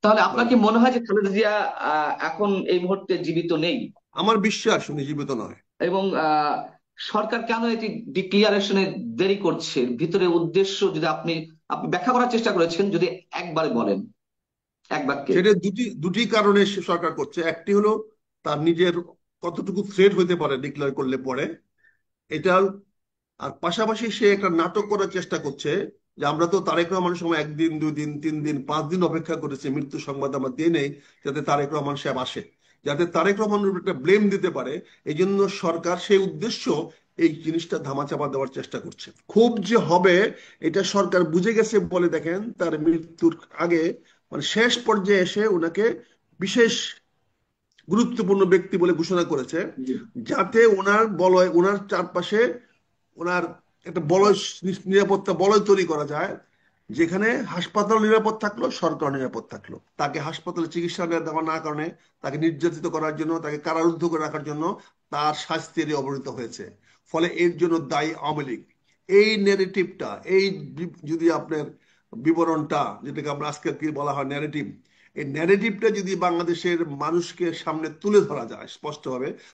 তাহলে আপনার বলেন। কি মনে হয় যে খালেদা জিয়া এখন এই মুহূর্তে জীবিত নেই? আমার বিশ্বাস উনি জীবিত নয়। এবং সরকার কেন এটি ডিক্লিয়ারেশনে দেরি করছে? ভিতরে উদ্দেশ্য যদি আপনি আপনি ব্যাখ্যা করার চেষ্টা করেছেন, যদি একবারে বলেন, এক বাক্যে। সেটা দুটি দুটি কারণে সে সরকার করছে। একটি হলো তার নিজের কতটুকু থ্রেট হতে পারে ডিক্লেয়ার করলে পরে, এটা। আর পাশাপাশি সে একটা নাটক করার চেষ্টা করছে যে আমরা তো তারেক রহমানের সময় একদিন, 2 দিন, 3 দিন, 5 দিন অপেক্ষা করেছি মৃত্যু সংবাদ আমরা দিয়ে নেই, যাতে তারেক রহমান সাহেব আসে, যাতে তারেক রহমানের উপর একটা ব্লেম দিতে পারে। এই জন্য সরকার সেই উদ্দেশ্য এই জিনিসটা ধামাচাপা দেওয়ার চেষ্টা করছে। খুব যে হবে এটা সরকার বুঝে গেছে বলে দেখেন তার মৃত্যুর আগে, মানে শেষ পর্যায়ে এসে ওনাকে বিশেষ গুরুত্বপূর্ণ ব্যক্তি বলে ঘোষণা করেছে, জি। যাতে ওনার বলয়, ওনার চারপাশে ওনার একটা বলয়, নিরাপত্তা বলয় তৈরি করা যায়, যেখানে হাসপাতাল নিরাপদ থাকলো, সরকার নিরাপদ থাকলো। তাকে হাসপাতালে চিকিৎসা দেওয়া না কারণে, তাকে নির্যাতিত করার জন্য, তাকে কারারুদ্ধ করে রাখার জন্য তার শাস্তির অবনীত হয়েছে। ফলে এর জন্য দায়ী আওয়ামী লীগ। এই নেগেটিভটা, এই যদি আপনার বিবরণটা, যেটাকে আমরা আজকে কি বলা হয় ন্যারেটিভ, এই ন্যারেটিভটা যদি বাংলাদেশের মানুষকে সামনে তুলে ধরা যায় স্পষ্টভাবে,